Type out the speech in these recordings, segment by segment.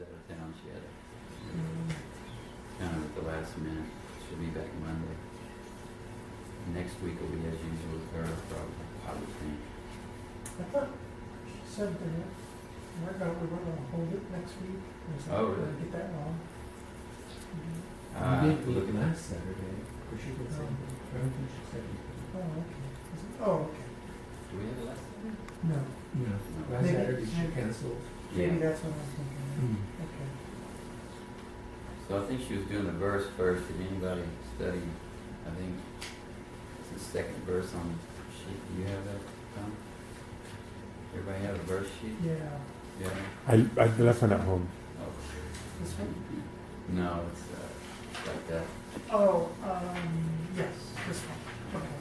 out of town. She had a kind of at the last minute. She'll be back Monday. Next week will be as usual with her, probably, I would think. I thought she said that we're going to hold it next week. Oh, really? Did I get that wrong? We didn't meet last Saturday. Or she did say, I don't think she said anything. Oh, okay. Okay. Do we have a last Saturday? No. No, last Maybe- Saturday she canceled. Maybe that's what I'm thinking. Mm. Okay. So I think she was doing the verse first. Did anybody study? I think it's the second verse on the sheet. Do you have that, Tom? Everybody have a verse sheet? Yeah. Yeah. I left one at home. Oh. This one? No, it's like that. Oh, yes, this one. Okay.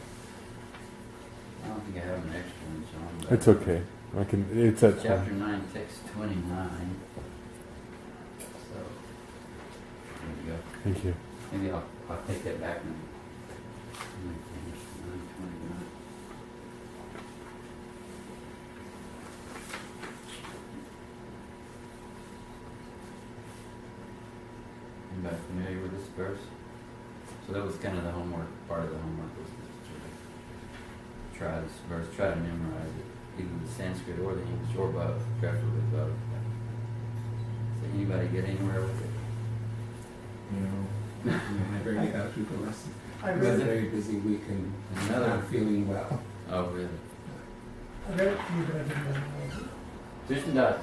I don't think I have an extra one, John. but- It's okay. It's at Chapter home. 9, text 29. So, there you go. Thank you. Maybe I'll take that back now. 9:29. Anybody familiar with this verse? So that was kind of the homework, part of the homework was to try this verse, try to memorize it, either the Sanskrit or the English, or both, preferably both. So anybody get anywhere with it? No, I barely got through the lesson. I It was read a it. very busy week and Another- not feeling well. Oh, really? I read it to you, but I didn't memorize it. Krishna Dad,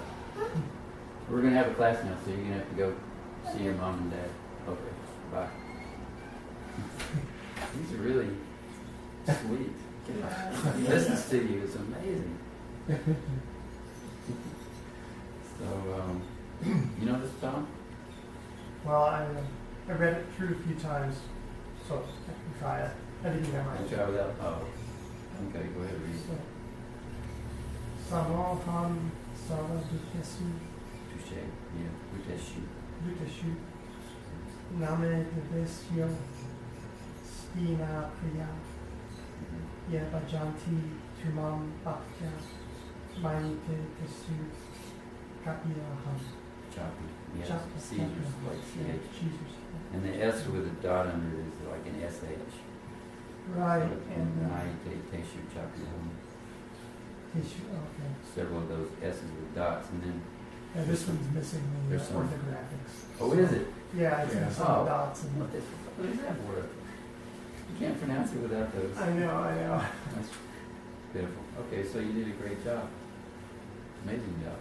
we're going to have a class now, so you're going to have to go see your mom and dad. Okay, bye. These are really sweet. He listens to you. It's amazing. So, you know this, Tom? Well, I read it through a few times, so I can try it. I didn't memorize I'll it. try without. Oh, okay, go ahead and read So, it. Samoham Sarvadhyassu Touche. Yeah, Uteshu. Duteshu Name Devesyo Stina Priya Ye Bhajanti Tumam Bhaktya Maite Tesu Kapiyaham. Choppy. Yes, Choppy. Caesar's like Yeah, CH. Caesar's. And the S with a dot under it is like an SH. Right, So, and Maite Teshu Choppy. tissue, okay. Several of those S's with dots, and then Yeah, this one's missing the There's some- orthographics. oh, is it? Yeah, it's Yeah. missing Oh. the dots and What is that word? You can't pronounce it without those. I know. That's beautiful. Okay, so you did a great job. Amazing job.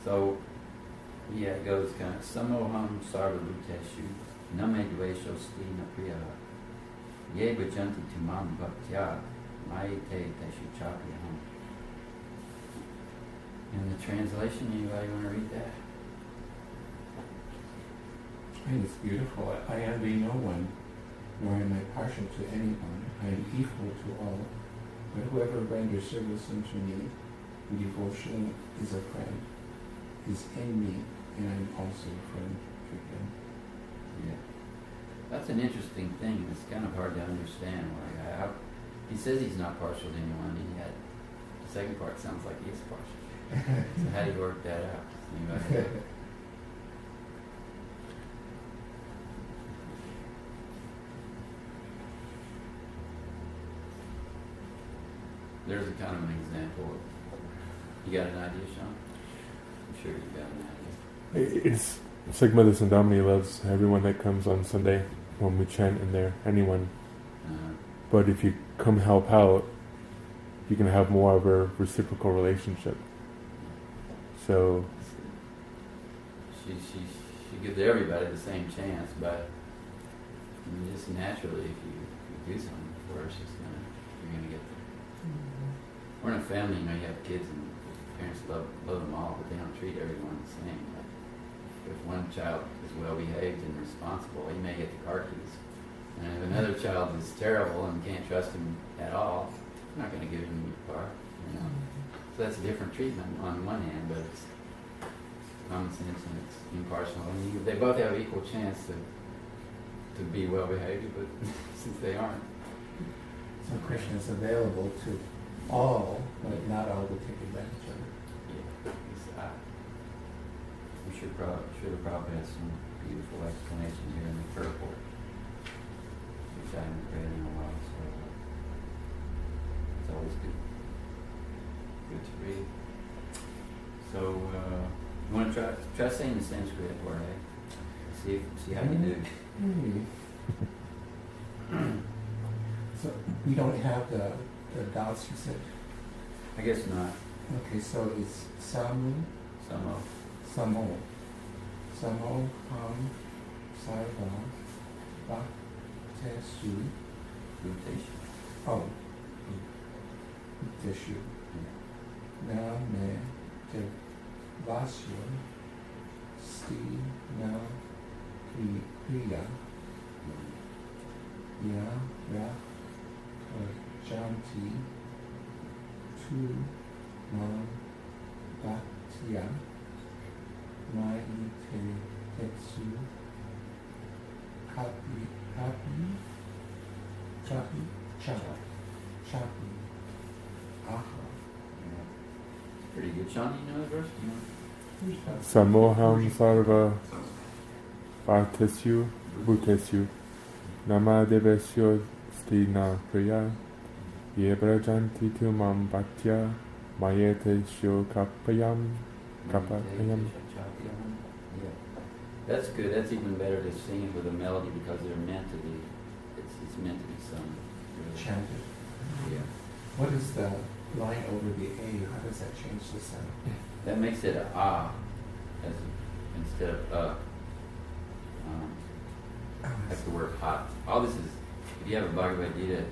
So, yeah, it goes kind of Samoham Sarvabhuteshu Name Dvesho Stina Priyaha Ye Bhajanti Tumam Bhaktya Maite Teshu Chapyaham. In the translation, anybody want to read that? I think it's beautiful. I envy no one, nor am I partial to anyone. I am equal to all. But whoever renders service unto me in devotion is a friend, is in me, and I am also a friend to him. Yeah. That's an interesting thing. It's kind of hard to understand. He says he's not partial to anyone, and yet the second part sounds like he is partial. So how do you work that out? Anybody? There's a kind of an example. You got an idea, Sean? I'm sure you got an idea. It's like Mother Sandamani loves everyone that comes on Sunday when we chant in there, anyone. But if you come help out, you can have more of a reciprocal relationship. So She gives everybody the same chance, but just naturally, if you do something first, you're gonna get there. We're in a family, you have kids and parents love them all, but they don't treat everyone the same. Like, if one child is well behaved and responsible, he may get the car keys. And if another child is terrible and can't trust him at all, I'm not going to give him the car. You know? So that's a different treatment on one hand, but it's common sense and it's impartial. And they both have equal chance to be well behaved, but since they aren't. So Krishna is available to all, but not all will take advantage of it. Yeah, Srila Prabhupada has some beautiful explanation here in the purport, which I haven't read in a while, so it's always good to read. So, you want to try saying the Sanskrit word, eh? See how you do. So we don't have the dots you said. I guess not. Okay, so it's Samo, Samo. Ham, Sarva, Bhakteshu. Bhutesh. Oh, Bhakteshu. Name te Vasya, Sti na Priya, Ya Ra Janti, Tu Nam Bhaktya, Mai te Tetsu, Chapi, Aha. Pretty good. Sean, do you know the verse? Do you know? Samoham sarva bhartesyu bhutesyu namadevesyo stina priya yebrajanti tumam bhaktya mayete shyo kapayam. Yeah. That's good. That's even better to sing it with a melody because they're meant to be. It's meant to be sung. Really. Chanted. Yeah. What is the line over the A? How does that change the sound? That makes it a ah instead of like the word hot. All this is, if you have a Bhagavad Gita,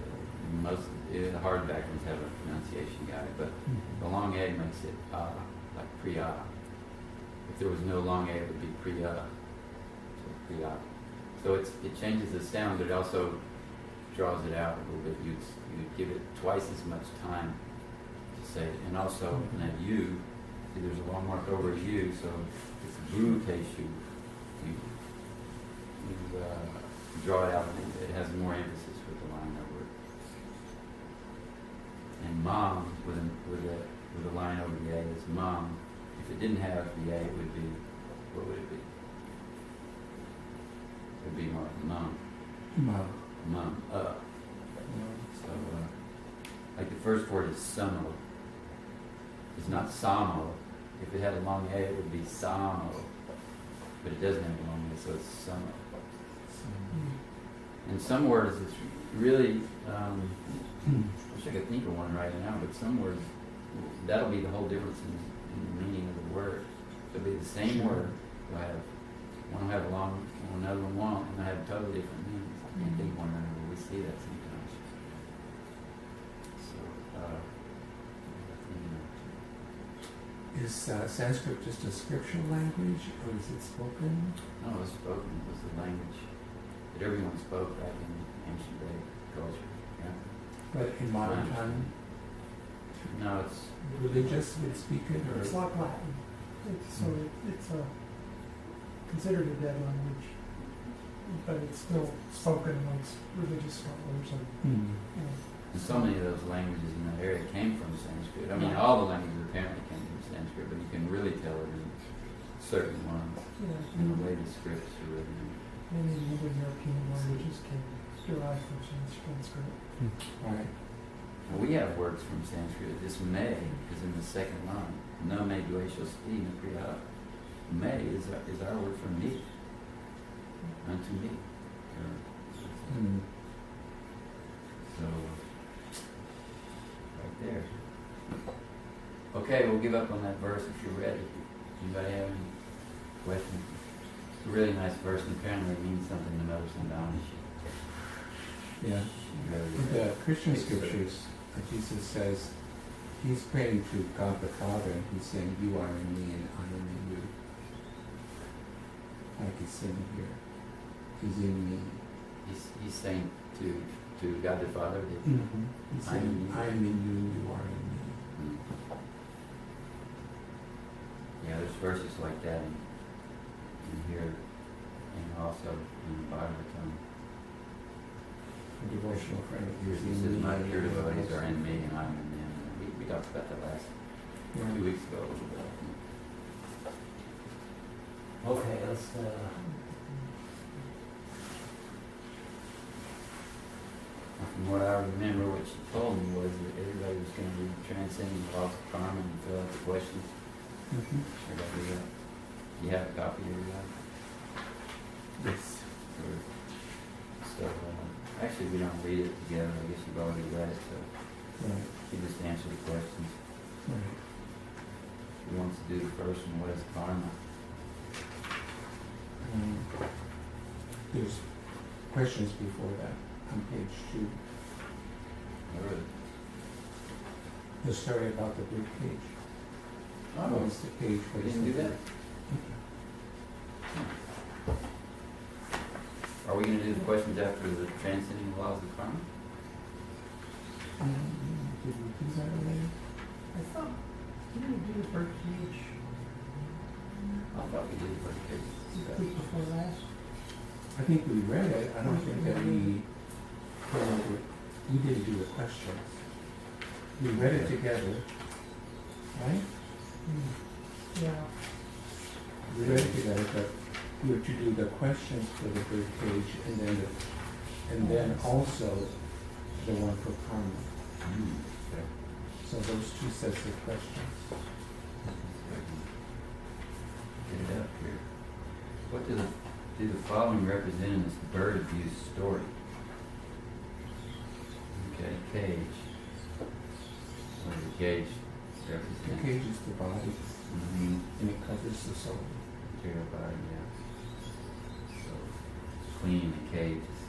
the hardback ones have a pronunciation guide, but the long A makes it like priya. If there was no long A, it would be priya. So priya. So it changes the sound, but it also draws it out a little bit. You'd give it twice as much time to say it. And also in that U, see there's a long mark over a U, so it's bhuteshu. You draw it out, and it has more emphasis with the line over it. And mom with a line over the A is mom. If it didn't have the A, it would be, what would it be? It would be more mom. Mom. So, like the first word is samo. It's not samo. If it had a long A, it would be samo. But it doesn't have a long A, so it's samo. And some words, it's really, I wish I could think of one right now, but some words, that'll be the whole difference in the meaning of the word. It'll be the same word. One will have a long, another one won't, and they'll have totally different meanings. I can't think of one right now, but we see that sometimes. So, Is Sanskrit just a scriptural language, or is it spoken? no, it was spoken. It was the language that everyone spoke back in ancient Vedic culture. Yeah. But in modern time, No, it's religious would speak it, or It's like Latin. It's considered a dead language, but it's still spoken amongst religious scholars and and so many of those languages in that area came from Sanskrit. I mean, all the languages apparently came from Sanskrit, but you can really tell it in certain ones, in the way the scripts are written. Many Indo-European languages can derive from Sanskrit. right? And we have words from Sanskrit. This may is in the second line. No me dvesho sti na priya. May is our word for me. Unto me. So, right there. Okay, we'll give up on that verse if you're ready. Anybody have any questions? It's a really nice verse, and apparently it means something to Mother Sandana. Yeah. In the Christian scriptures, Jesus says he's praying to God the Father, and he's saying, "You are in me, and I am in you." Like he's saying here, he's in me. He's saying to God the Father that He's saying, "I am in you, you are in me." Yeah, there's verses like that in here, and also in the Bhagavatam. A devotional friend of He yours. says, "My pure devotees are in me, and I'm in them." We talked about that last 2 weeks ago a little bit. I think. Okay, let's, from what I remember, what she told me was that everybody was gonna be transcending the laws of karma and fill out the questions. Everybody do that? You have a copy of that? Yes. So, actually, we don't read it together. I guess you've already read it, so Right. you just answer the questions. Right. Who wants to do the first one? What is karma? There's questions before that on page 2. Or, The story about the big cage. oh, What's the cage? we What is didn't do the- that? Are we going to do the questions after the transcending the laws of karma? Did we do that already? I thought, didn't we do the bird cage I thought we did the first case. the week before last? I think we read it. I don't think that we didn't do the questions. We read it together, right? Yeah. We read it together, but we were to do the questions for the third page, and then also the one for karma. Okay. So those two sets of questions. Get it up here. What do the following represent in this bird abuse story? Okay, cage. What does the cage The represent? cage is the body, Mm-hmm. and it covers the soul. Material body, yeah. So, cleaning the cage is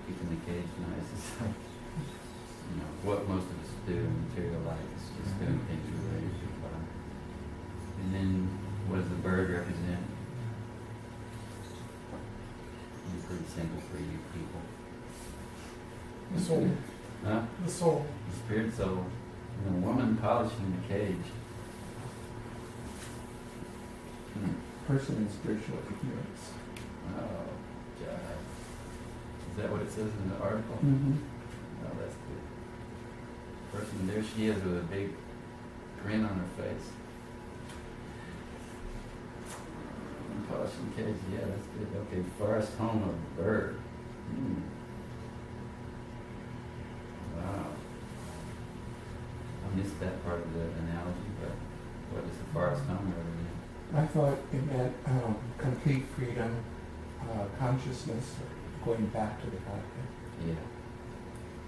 keeping the cage nice. It's like, you know, what most of us do in material life is just doing things related to the body. And then, what does the bird represent? It's pretty simple for you people. The soul. Huh? The soul. The spirit soul. And the woman polishing the cage. Person in spiritual ignorance. Oh, God. Is that what it says in the article? Oh, that's good. Person, there she is with a big grin on her face. Polishing cage, yeah, that's good. Okay, forest home of bird. Wow. I missed that part of the analogy, but what is the forest home represent? I thought it meant complete freedom, consciousness, going back to the Godhead. Yeah.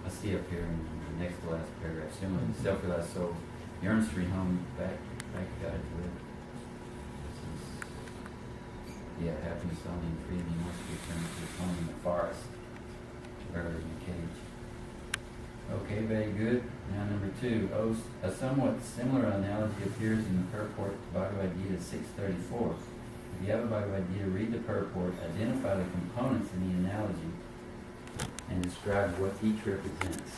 I see up here in the next to last paragraph, similar to self-realized soul yearns to home back to God's will. Yeah, happiness only and freedom he wants to return to his home in the forest, rather than a cage. Okay, very good. Now number 2, a somewhat similar analogy appears in the purport to Bhagavad Gita 634. If you have a Bhagavad Gita, read the purport, identify the components in the analogy, and describe what each represents.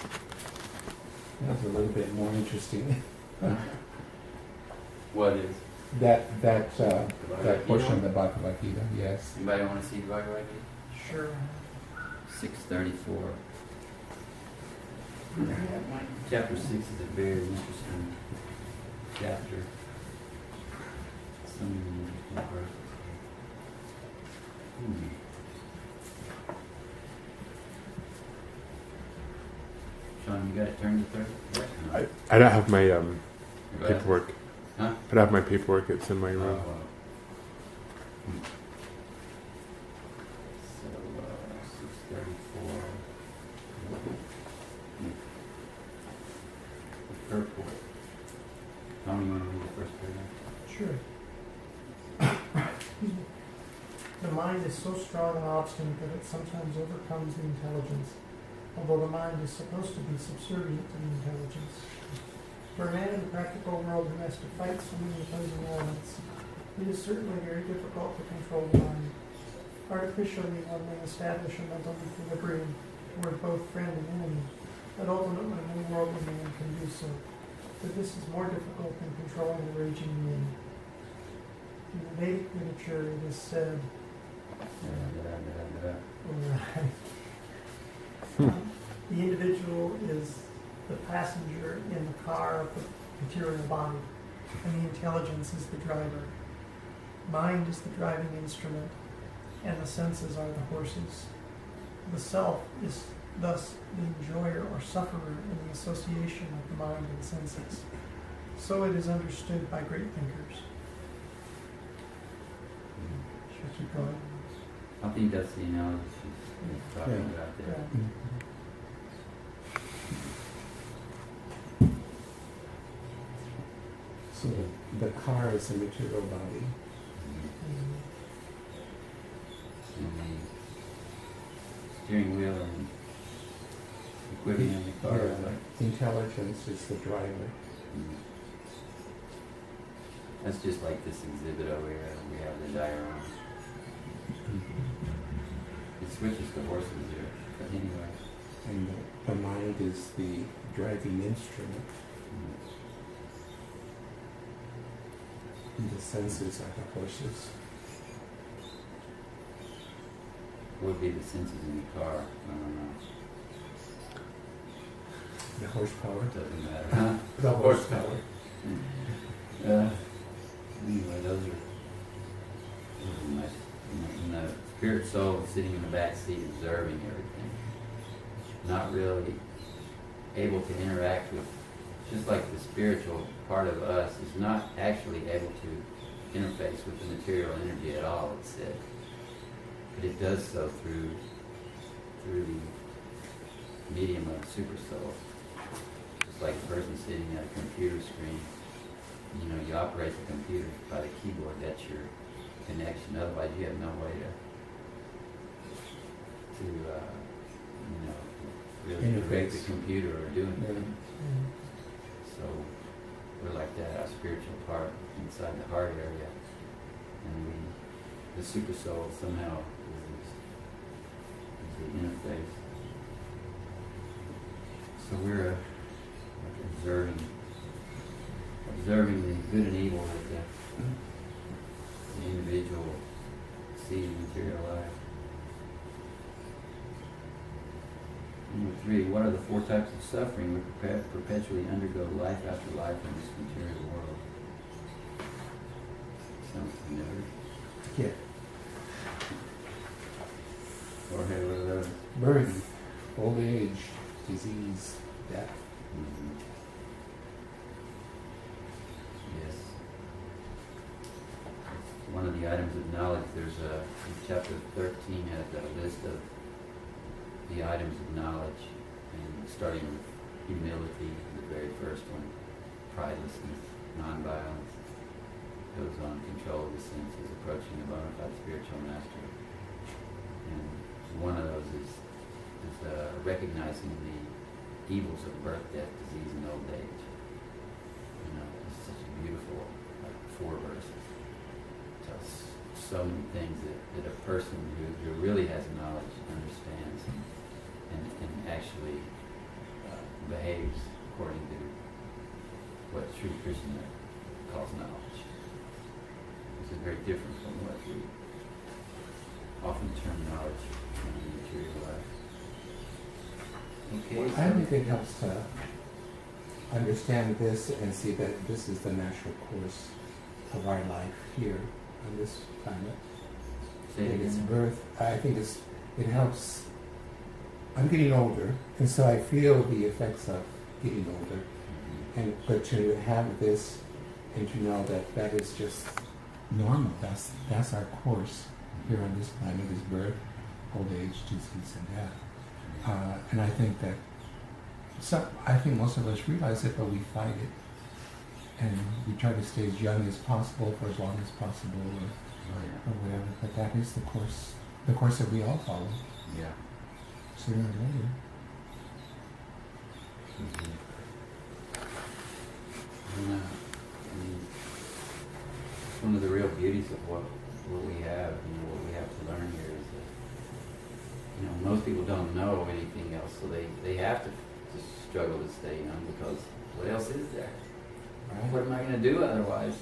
That's a little bit more interesting. What is? That portion of the Bhagavad Gita, yes. Anybody want to see the Bhagavad Gita? Sure. 634. Chapter 6 is a very interesting chapter. So many interesting verses. Sean, you got it turned to 30? I don't have my Paperwork. paperwork. Huh? I don't have my paperwork. It's in my room. wow. So, 634. The purport. Tom, you want to read the first paragraph? Sure. Excuse me. The mind is so strong and obstinate that it sometimes overcomes the intelligence, although the mind is supposed to be subservient to the intelligence. For a man in the practical world who has to fight so many opposing elements, it is certainly very difficult to control the mind. Artificially, one may establish a mental equilibrium toward both friend and enemy, but ultimately no worldly man can do so. But this is more difficult than controlling the raging wind. In the Vedic literature, it is said, the individual is the passenger in the car of the material body. and the intelligence is the driver. Mind is the driving instrument, and the senses are the horses. The self is thus the enjoyer or sufferer in the association of the mind and senses. So it is understood by great thinkers. Should I keep going? I think that's the analogy she's talking about there. Yeah. So the car is a material body. Mhm. And the steering wheel and equipment in the car is Yeah, like, intelligence is the driver. mhm. That's just like this exhibit over here. We have the diorama. It switches to horses here, but anyway. And the mind is the driving instrument. Mhm. And the senses are the horses. What would be the senses in the car? I don't know. The horsepower. It doesn't matter, huh? The horsepower. Anyway, those are nice. And the spirit soul is sitting in the back seat observing everything. Not really able to interact with, just like the spiritual part of us is not actually able to interface with the material energy at all, it's said. But it does so through the medium of super soul. Just like a person sitting at a computer screen. You know, you operate the computer by the keyboard, that's your connection. Otherwise, you have no way to really direct the Interface. computer or do anything. Mm. So we're like that, our spiritual part inside the heart area, and the super soul somehow is the interface. So we're like observing the good and evil that the individual sees in material life. Number 3, what are the 4 types of suffering we perpetually undergo life after life in this material world? Sounds familiar. Yeah. Or hey, what are those? Birth, old age, disease, death. Mhm. Yes. One of the items of knowledge, there's in chapter 13 has a list of the items of knowledge, and starting with humility, the very first one, pridelessness, nonviolence, goes on control of the senses, approaching a bona fide spiritual master. And one of those is recognizing the evils of birth, death, disease, and old age. You know, it's such a beautiful, like, 4 verses. Tells so many things that a person who really has knowledge understands and actually behaves according to what true Krishna calls knowledge. This is very different from what we often term knowledge in the material life. Okay, I think it helps to understand this and see that this is the natural course of our life here on this planet. say it It's again. birth. I think it helps. I'm getting older, and so I feel the effects of getting older. Mhm. But to have this and to know that that is just normal. That's our course here on this planet: is birth, old age, disease, and death. And I think that I think most of us realize it, but we fight it, and we try to stay as young as possible for as long as possible, Oh, yeah. or whatever. But that is the course that we all follow, Yeah. sooner or later. Mhm. Yeah. I mean, one of the real beauties of what we have, what we have to learn here is that, most people don't know anything else, so they have to just struggle to stay young, because what else is there? Right? What am I going to do otherwise?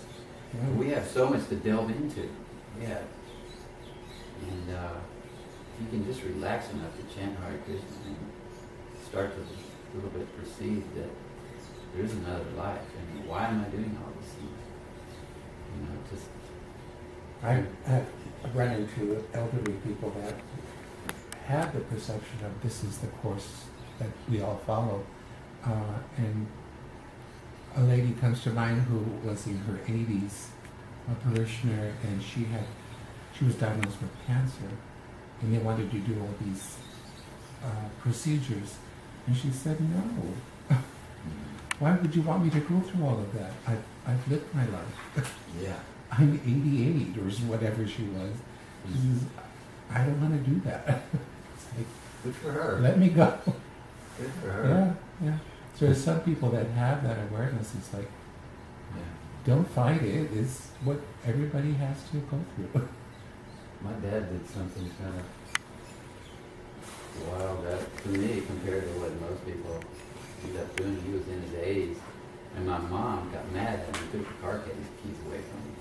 Yeah. We have so much to delve into. Yeah. And if you can just relax enough to chant Hare Krishna and start to a little bit perceive that there is another life, and why am I doing all these things? just I've run into elderly people that have the perception of this is the course that we all follow. And a lady comes to mind who was in her 80s, a parishioner, and she was diagnosed with cancer, and they wanted to do all these procedures. And she said, no. Why would you want me to go through all of that? I've lived my life. yeah. I'm 88 or whatever she was. She says, I don't want to do that. It's like, Good for her. let me go. Good for her. Yeah. So there's some people that have that awareness. It's like, Yeah. don't fight it. It's what everybody has to go through. My dad did something kind of wild that, to me, compared to what most people end up doing. He was in his 80s, and my mom got mad at him and took the car keys away from him.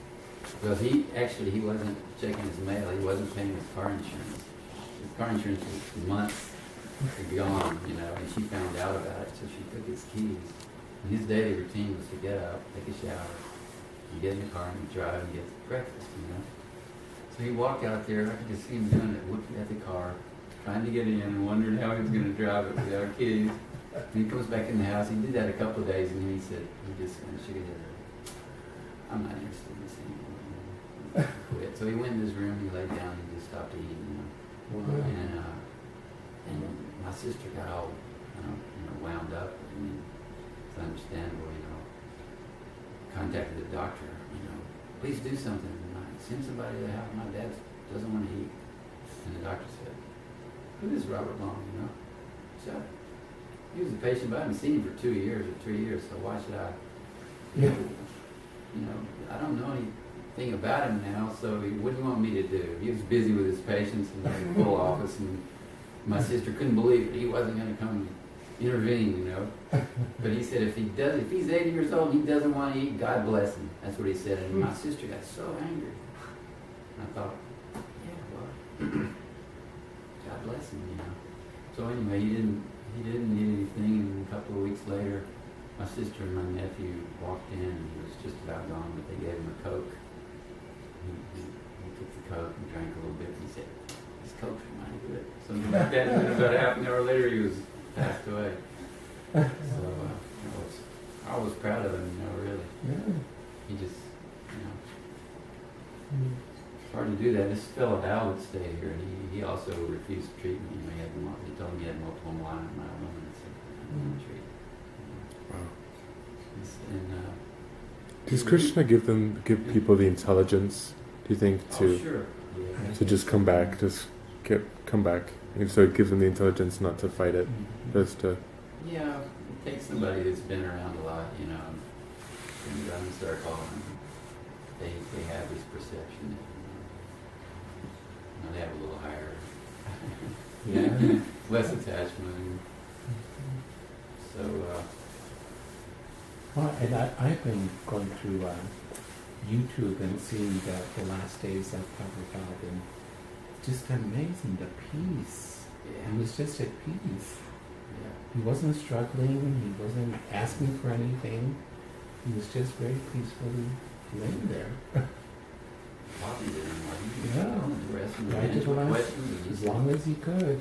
Because he wasn't checking his mail. He wasn't paying his car insurance. His car insurance was months gone, and she found out about it, so she took his keys. And his daily routine was to get up, take a shower, and get in the car and drive and get breakfast. So he walked out there, I could just see him doing it, looking at the car, trying to get in and wondering how he was going to drive it without keys. And he comes back in the house. He did that a couple of days, and then he said, he just kind of shook his head. I'm not interested in this anymore. Quit. So he went in his room, he laid down, and just stopped eating. Wow. And my sister got all wound up. I mean, it's understandable, contacted the doctor, please do something. Send somebody to the house. My dad doesn't want to eat. And the doctor said, who is Robert Long, So he was a patient, but I haven't seen him for 2 years or 3 years, so why should I? I don't know anything about him now, so what do you want me to do? He was busy with his patients in the full office, and my sister couldn't believe it. He wasn't going to come intervene, But he said if he's 80 years old and he doesn't want to eat, God bless him. That's what he said. And my sister got so angry. And I thought, yeah, well, God bless him, So anyway, he didn't need anything, and a couple of weeks later, my sister and my nephew walked in, and he was just about gone, but they gave him a Coke. He took the Coke and drank a little bit, and he said, this Coke's mighty good. Something like that, and then about a half an hour later, he was passed away. So I was proud of him, really. Yeah. He just, it's hard to do that. This fellow Al would stay here, and he also refused treatment. He told me he had multiple myeloma, and said, I don't want to treat. Wow. And, Does Krishna give people the intelligence, do you think, sure. to just come back, come back? And so it gives them the intelligence not to fight it, just to... Yeah, it takes somebody that's been around a lot, and run the circle, and they have this perception that, they have a little higher, less attachment. So, Well, and I've been going through YouTube and seeing the last days of Prabhupada, and just amazing, the peace. yeah. He was just at peace. Yeah. He wasn't struggling, he wasn't asking for anything. He was just very peacefully laying there. Bobby didn't Yeah. The rest of the Right to the last, questions, as long as he could.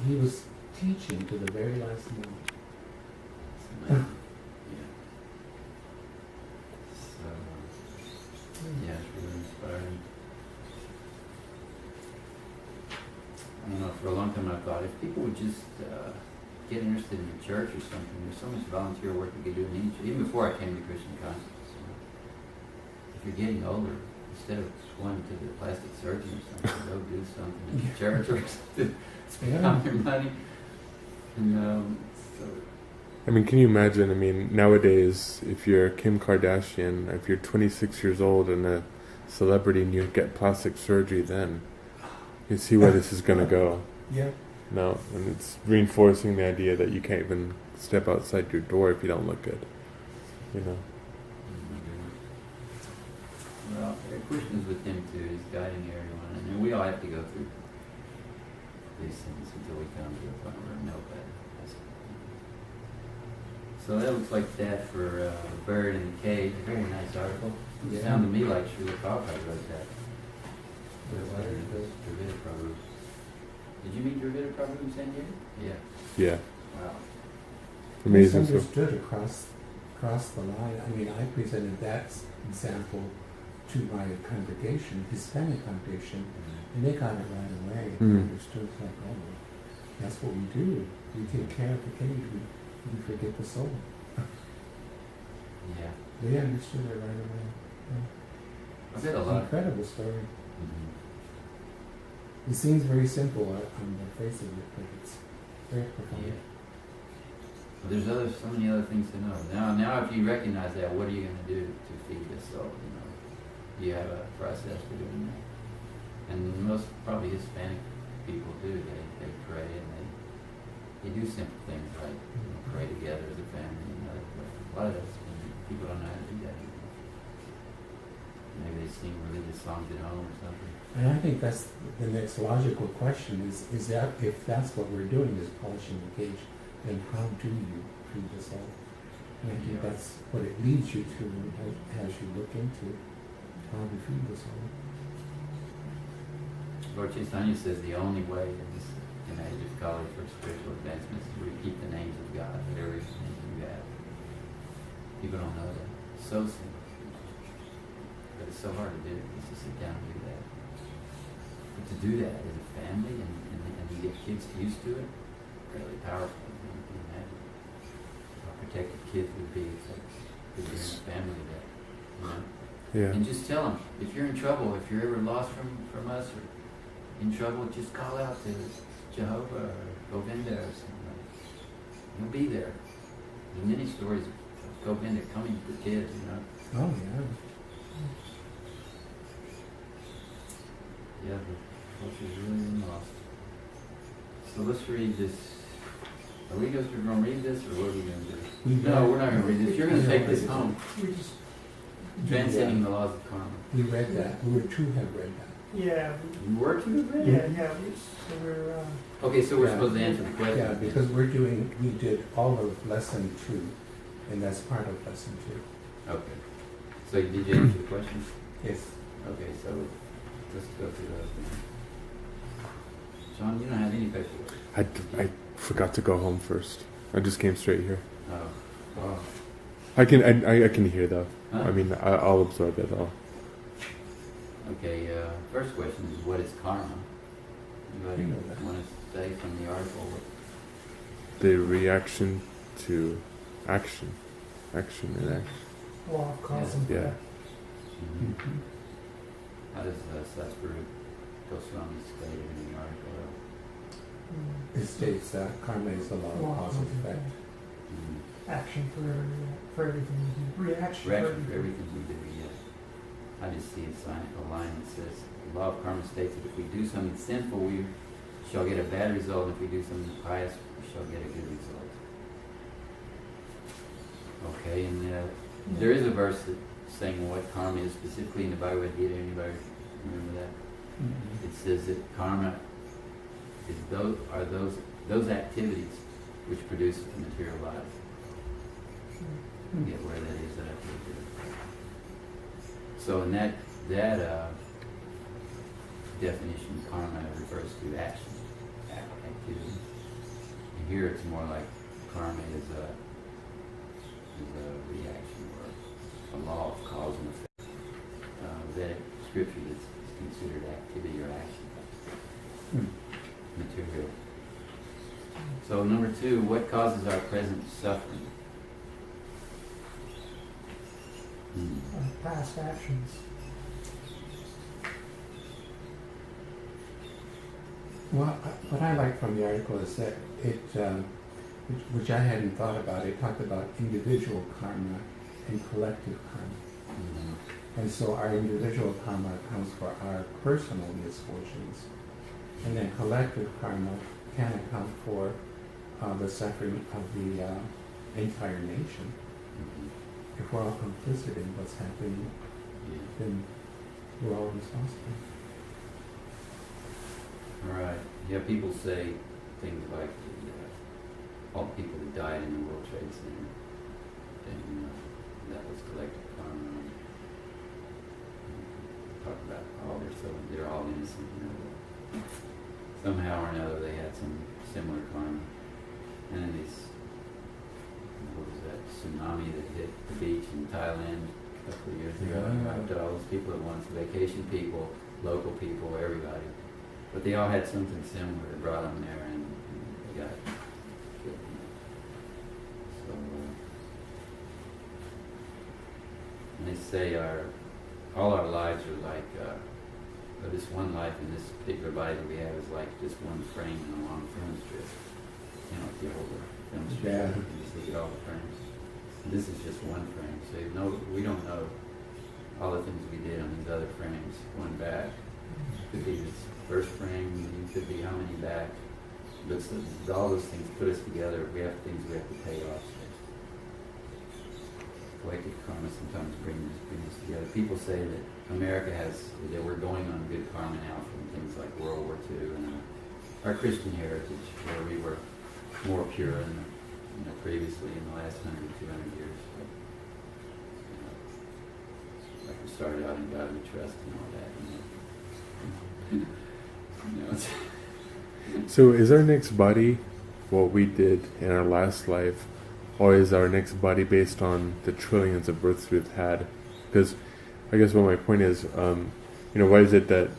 He was teaching to the very last moment. Yeah. So, yeah, it's really inspiring. I don't know, for a long time I thought if people would just get interested in the church or something, there's so much volunteer work you could do in any church, even before I came to Christian Consciousness. If you're getting older, instead of going to the plastic surgeon or something, go do something in the church or something, spend all your money. And so... I mean, can you imagine, nowadays, if you're Kim Kardashian, if you're 26 years old and a celebrity and you get plastic surgery, then you see where this is going to go. Yeah. No, and it's reinforcing the idea that you can't even step outside your door if you don't look good. Well, Krishna's with him too. He's guiding everyone, and we all have to go through these things until we come to a point where we know better. So that looks like that for Bird in the Cage. A very nice article. It Yeah. sounded to me like Srila Prabhupada wrote that. But it wasn't. It was Dravida Prabhu. Did you meet Dravida Prabhu in San Diego? Yeah. Yeah, Wow. amazing. It's So understood across the line. I mean, I presented that example to my congregation, Hispanic congregation, and they got it right away. They Mm. understood, like, oh, that's what we do. We take care of the cage. We forget the soul. Yeah. They understood it right away. I bet a It's an lot. incredible story. Mhm. It seems very simple on the face of it, but it's very profound. Yeah. But there's so many other things to know. Now, if you recognize that, what are you going to do to feed the soul? You know, do you have a process for doing that? And most probably Hispanic people do. They pray and they do simple things like pray together as a family. You know, but a lot of that's people don't know how to do that anymore. Maybe they sing religious songs at home or something. And I think that's the next logical question is that if that's what we're doing is polishing the cage, then how do you feed the soul? And I think Yeah. that's what it leads you to as you look into how to feed the soul. Lord Chaitanya says the only way in this age of college for spiritual advancement is to repeat the names of God at everything you have. People don't know that. It's so simple. But it's so hard to do. It's to sit down and do that. But to do that as a family and you get kids used to it, really powerful. You can imagine how protected kids would be if you're in a family that, you know. yeah, And just tell them, if you're in trouble, if you're ever lost from us or in trouble, just call out to Jehovah or Govinda or something. He'll be there. There's many stories of Govinda coming for kids, you know. Oh yeah. Yeah, the culture's really lost. So let's read this. Are we going to read this or what are we going to do? No, we're not going to read this. You're going to take this home. We just, Transcending the laws of karma. We read that. We were to have read that. yeah, You were to have read yeah, it? yeah, so we're, Okay, so we're Yeah. supposed to answer the question. Yeah, because we did all of lesson 2, and that's part of lesson 2. Okay. So did you answer the question? Yes. Okay, so let's go through those. John, you don't have any paperwork. I forgot to go home first. I just came straight here. Oh. Oh. I can hear though. Huh? I mean, I'll absorb it all. Okay, first question is what is karma? Anybody You know that. want to say from the article? The reaction to action, action and action. law of cause and Yeah. effect. Mm-hmm. Mhm. How does Satsguru Goswami state it in the article? Mm. It states that karma is the law of cause and effect. Mm-hmm. Action for everything we do. Reaction for Reaction for everything. everything we do, yeah. I just see a line that says, the law of karma states that if we do something sinful, we shall get a bad result. If we do something pious, we shall get a good result. Okay, and there is a verse that's saying what karma is specifically in the Bhagavad Gita. Anybody remember that? Mhm. It says that karma is those activities which produce the material life. I Mm. forget where that is that I put it. So in that definition, karma refers to action, activity. And here it's more like karma is a reaction or a law of cause and effect. That scripture is considered activity or action, material. So number 2, what causes our present suffering? Past actions. Well, what I like from the article is that it, which I hadn't thought about, it talked about individual karma and collective karma. Mhm. And so our individual karma accounts for our personal misfortunes. And then collective karma can account for the suffering of the entire nation. Mhm. If we're all complicit in what's happening, Yeah. then we're all responsible. Right. Yeah, people say things like all the people that died in the World Trade Center. and that was collective karma. Talk about they're all innocent, somehow or another they had some similar karma. And then what was that tsunami that hit the beach in Thailand a couple of years ago? Yeah. Wiped out all those people at once, vacation people, local people, everybody. But they all had something similar that brought them there, and they got killed. So, and they say all our lives are like, this one life in this particular body that we have is like just one frame in a long film strip. If you hold the film strip, Yeah. you can just look at all the frames. And this is just one frame, so we don't know all the things we did on these other frames going back. Could be this first frame, it could be how many back. But all those things put us together. We have things we have to pay off. Collective karma sometimes brings us together. People say that that we're going on good karma now from things like World War II and our Christian heritage, where we were more pure than previously in the last 100, 200 years. Like we started out in God we trust and all that. So is our next body what we did in our last life, or is our next body based on the trillions of births we've had? Because I guess what my point is, why is it that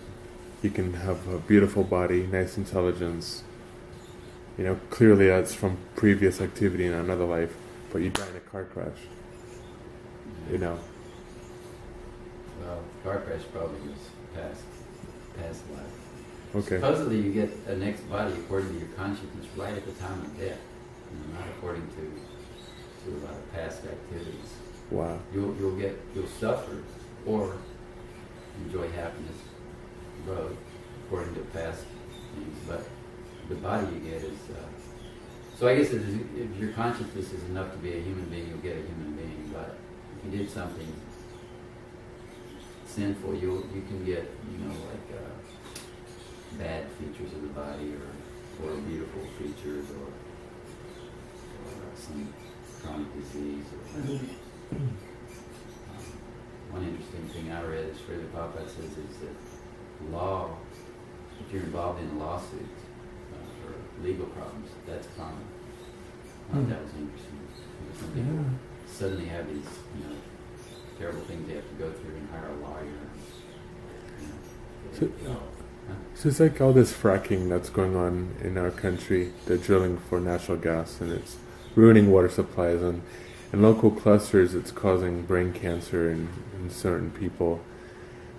you can have a beautiful body, nice intelligence, clearly that's from previous activity in another life, but you die in a car crash, Well, car crash probably was past life. Okay. Supposedly you get a next body according to your consciousness right at the time of death, not according to a lot of past activities. Wow. You'll suffer or enjoy happiness both according to past things, but the body you get is so I guess if your consciousness is enough to be a human being, you'll get a human being. But if you did something sinful, you can get bad features of the body or beautiful features or some chronic disease. One interesting thing I read is Srila Prabhupada says is that law, if you're involved in a lawsuit or legal problems, that's karma. I thought that was interesting. Some people suddenly have these terrible things they have to go through and hire a lawyer. So it's like all this fracking that's going on in our country, the drilling for natural gas, and it's ruining water supplies, and in local clusters it's causing brain cancer in certain people.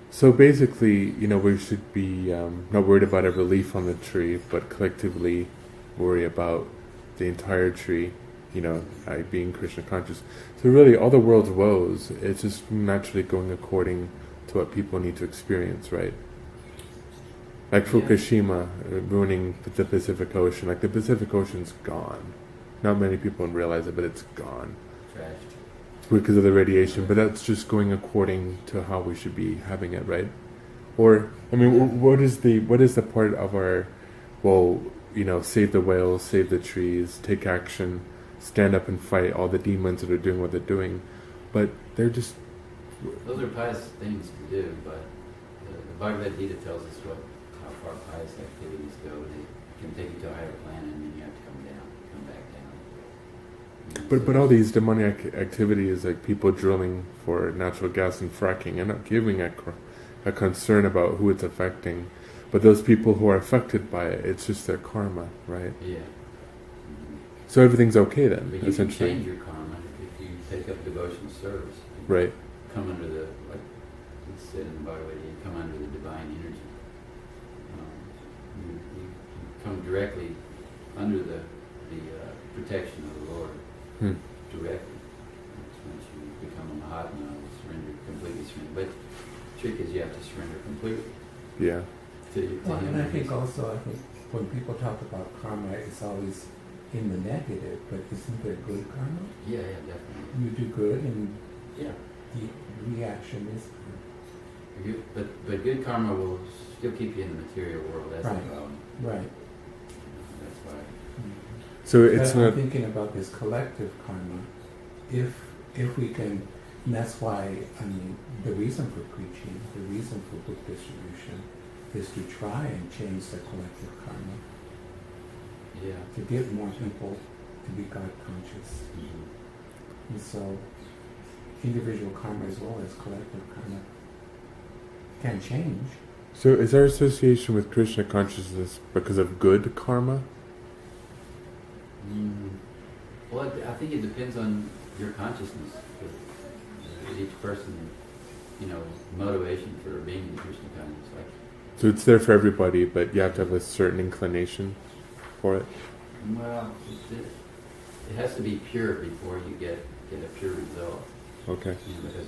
So basically, we should be not worried about every leaf on the tree, but collectively worry about the entire tree, being Krishna conscious. So really, all the world's woes, it's just naturally going according to what people need to experience, right? Like Fukushima ruining the Pacific Ocean. Like the Pacific Ocean's gone. Not many people realize it, but it's gone. Tragedy. Because of the radiation. But that's just going according to how we should be having it, right? Or, what is the part of our, save the whales, save the trees, take action, stand up and fight all the demons that are doing what they're doing. But they're just... Those are pious things to do, but the Bhagavad Gita tells us how far pious activities go. They can take you to a higher planet, and then you have to come back down. But all these demonic activities, like people drilling for natural gas and fracking, are not giving a concern about who it's affecting. But those people who are affected by it, it's just their karma, right? Yeah. So everything's okay then, But you essentially. can change your karma if you take up devotional service. You Right. come under the, like it's said in the Bhagavad Gita, you come under the divine energy. You come directly under the protection of the Lord. Directly. Once you become a Mahatma, completely surrender. But the trick is you have to surrender completely Yeah. to him. And I think when people talk about karma, it's always in the negative, but isn't there good karma? Yeah, definitely. You do good and Yeah. the reaction is good. But good karma will still keep you in the material world. That's Right. the problem. Right. That's why. So it's But I'm not... thinking about this collective karma. If if we can, and that's why, I mean, the reason for preaching, the reason for book distribution is to try and change the collective karma, Yeah. to get more people to be God conscious. Mm-hmm. And so individual karma as well as collective karma can change. So is our association with Krishna consciousness because of good karma? Well, I think it depends on your consciousness. With each person, motivation for being in Krishna conscious. Like, So it's there for everybody, but you have to have a certain inclination for it. well, it has to be pure before you get a pure result. Okay. Because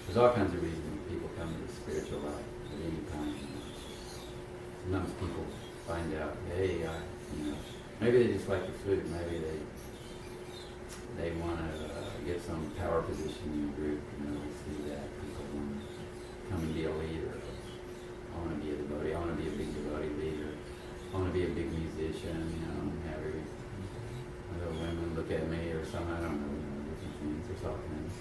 there's all kinds of reasons people come to the spiritual life at any time. Sometimes people find out, hey, maybe they just like the food, maybe they want to get some power position in the group. We see that people want to come and be a leader. I want to be a devotee. I want to be a big devotee leader. I want to be a big musician. Have other women look at me or something. I don't know. Different things. There's all kinds.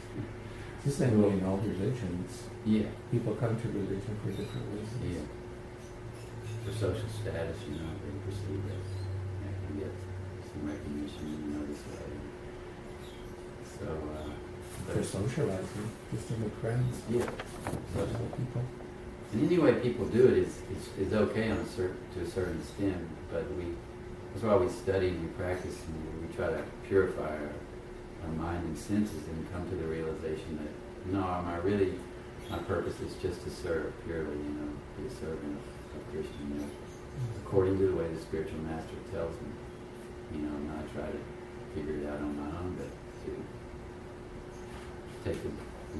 It's the same way in all religions. Yeah. People come to religion for different reasons. Yeah. For social status, they perceive that they can get some recognition, this way. So, For socializing, just to make friends, yeah. social people. And any way people do it is okay to a certain extent, but that's why we study and we practice and we try to purify our mind and senses and come to the realization that my purpose is just to serve purely, be a servant of Krishna, according to the way the spiritual master tells me, not try to figure it out on my own, but to take the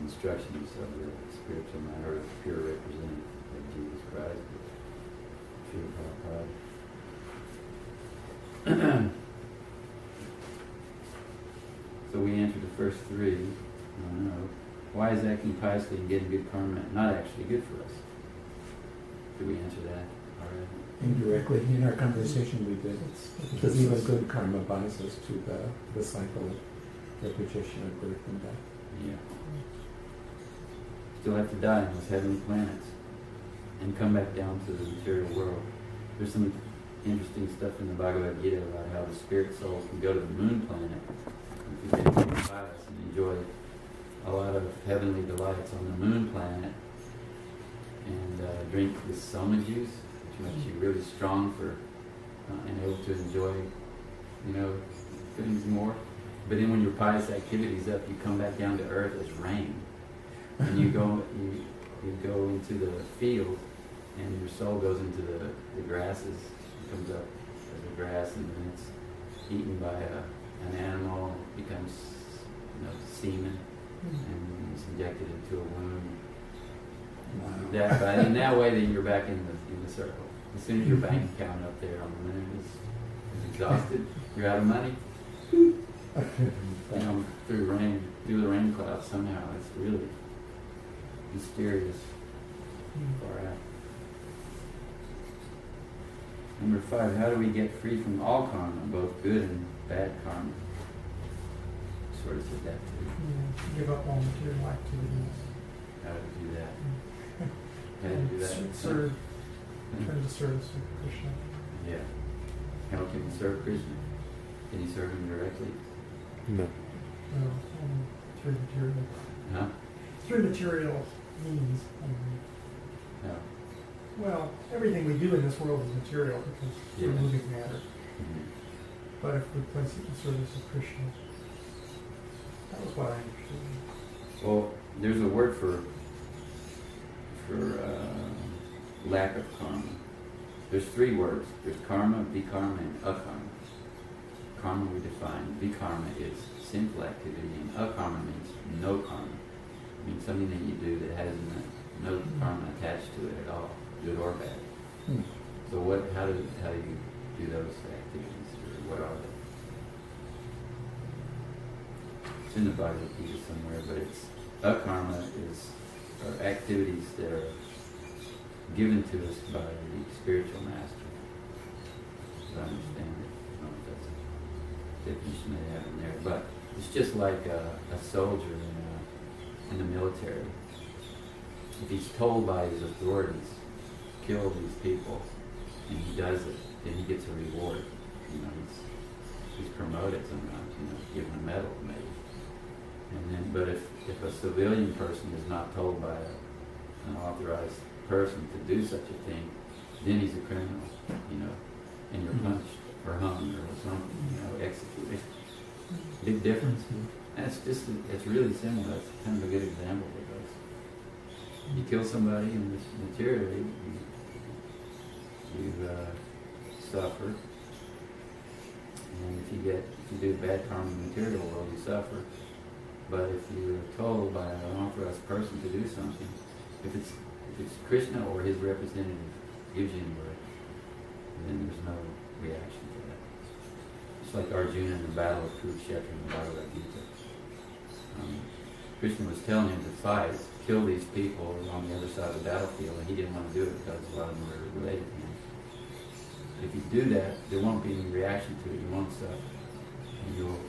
instructions of the spiritual matter, of pure representative of Jesus Christ, Srila Prabhupada. So we answered the first three. I don't know. Why is acting piously and getting good karma not actually good for us? Did we answer that already? Indirectly, in our conversation we did. Because even good karma binds us to the cycle of repetition of birth and death. Yeah. Still have to die on those heavenly planets and come back down to the material world. There's some interesting stuff in the Bhagavad Gita about how the spirit soul can go to the moon planet if you get pious and enjoy a lot of heavenly delights on the moon planet and drink this soma juice, which makes you really strong for and able to enjoy, things more. But then when your pious activity's up, you come back down to earth as rain, and you go into the field, and your soul goes into the grasses. It comes up as a grass, and then it's eaten by an animal. And it becomes, semen, and it's injected into a wound. Wow. In that way, then you're back in the circle. As soon as your bank account up there on the moon is exhausted, you're out of money. Through the rain clouds somehow. It's really mysterious. Far out. Number 5, how do we get free from all karma, both good and bad karma? Sort of said that too. Yeah, give up all material activities. How do we do that? How do you do that? Serve. Turn to service of Krishna. Yeah. How can you serve Krishna? Can you serve him directly? No. Through material. Huh? Through material means. No. Well, everything we do in this world is material because we're Yeah. moving matter. Mm-hmm. But if we place it in service of Krishna, that was what I understood. Well, there's a word for lack of karma. There's 3 words. There's karma, vikarma, and akarma. Karma we define. Vikarma is sinful activity, and akarma means no karma. It means something that you do that has no karma attached to it at all, good or bad. So how do you do those activities? Or what are they? It's in the Bhagavad Gita somewhere, but it's akarma are activities that are given to us by the spiritual master. As I understand it. I don't know if that's a definition they have in there, but It's just like a soldier in the military. If he's told by his authorities, kill these people, and he does it, then he gets a reward. You know, he's promoted sometimes, you know, given a medal maybe. And then, but if a civilian person is not told by an authorized person to do such a thing, then he's a criminal, you know, and you're punished or hung or something, you know, executed. Big difference. That's just, it's really similar. That's kind of a good example of this. You kill somebody and materially, you suffer. And if you do bad karma in the material world, you suffer. But if you're told by an authorized person to do something, if it's Krishna or his representative gives you an order, then there's no reaction to that. It's like Arjuna in the battle of Kurukshetra in the Bhagavad Gita. Krishna was telling him to fight, kill these people on the other side of the battlefield, and he didn't want to do it because a lot of them were related to him. If you do that, there won't be any reaction to it. You won't suffer. And you'll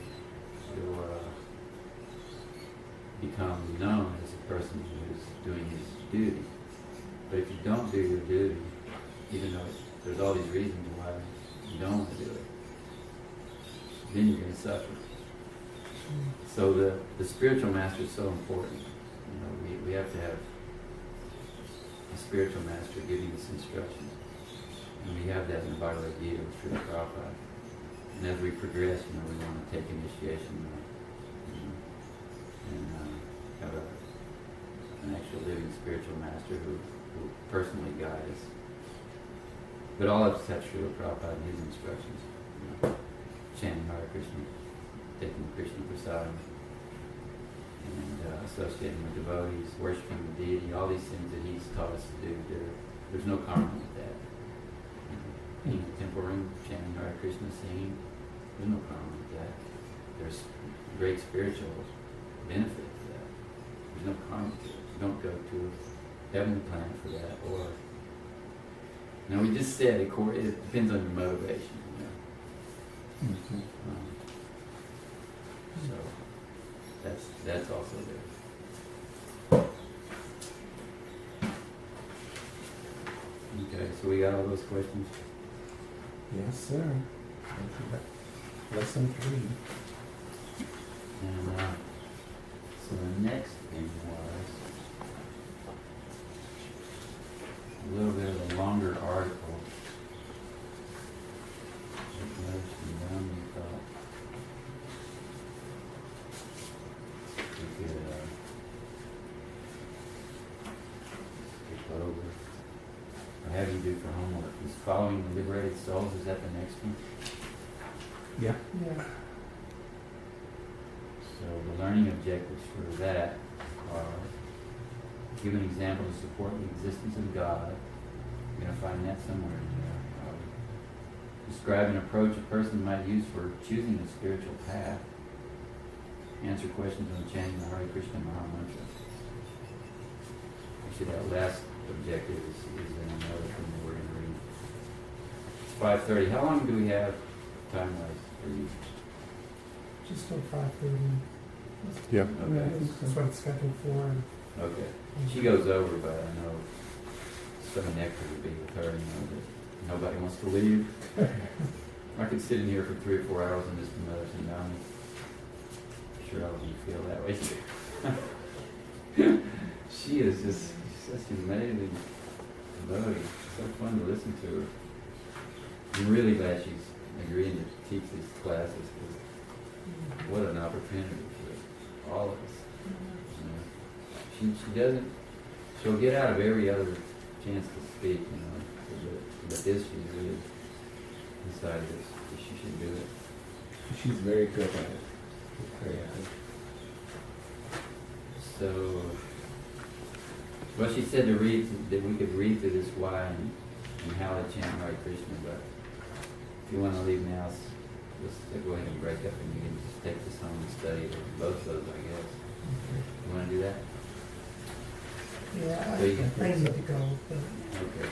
become known as a person who's doing his duty. But if you don't do your duty, even though there's all these reasons why you don't want to do it, then you're going to suffer. So the spiritual master is so important. You know, we have to have a spiritual master giving us instructions. And we have that in the Bhagavad Gita with Srila Prabhupada. And as we progress, you know, we want to take initiation, you know, and have an actual living spiritual master who personally guides us. But all of us have Srila Prabhupada and his instructions. You know, chanting Hare Krishna, taking Krishna Prasad, and associating with devotees, worshiping the deity, all these things that he's taught us to do. There's no karma with that. Being in a temple room, chanting Hare Krishna, singing, there's no karma with that. There's great spiritual benefit to that. There's no karma to it. You don't go to a heavenly planet for that. Or, now we just said it depends on your motivation. You know? Mm-hmm. So that's also there. Okay, so we got all those questions. Yes, sir. Lesson 3. And so the next thing was a little bit of a longer article. We could skip over. Or have you do for homework. Is Following the Liberated Souls, is that the next one? Yeah. Yeah. So the learning objectives for that are give an example to support the existence of God. You're going to find that somewhere in there. Describe an approach a person might use for choosing a spiritual path. Answer questions on chanting the Hare Krishna Maha Mantra. Actually, that last objective is in another thing that we're going to read. It's 5:30. How long do we have time-wise for you? Just till 5:30. Yeah. Okay. That's what it's scheduled for. Okay. She goes over, but I know some nectar would be with her, you know, that nobody wants to leave. I could sit in here for 3 or 4 hours and just medicine down. I'm sure all of you feel that way too. She is just such an amazing devotee. So fun to listen to her. I'm really glad she's agreeing to teach these classes, because what an opportunity for all of us. You know, she doesn't. She'll get out of every other chance to speak, you know. But this, she's really decided that she should do it. She's very good at it. Very good. So, well, she said that we could read through this why and how to chant Hare Krishna. But if you want to leave now, let's go ahead and break up, and you can just take this home and study it, or both of those, I guess. You want to do that? Yeah, So you can- I need to go, but Okay.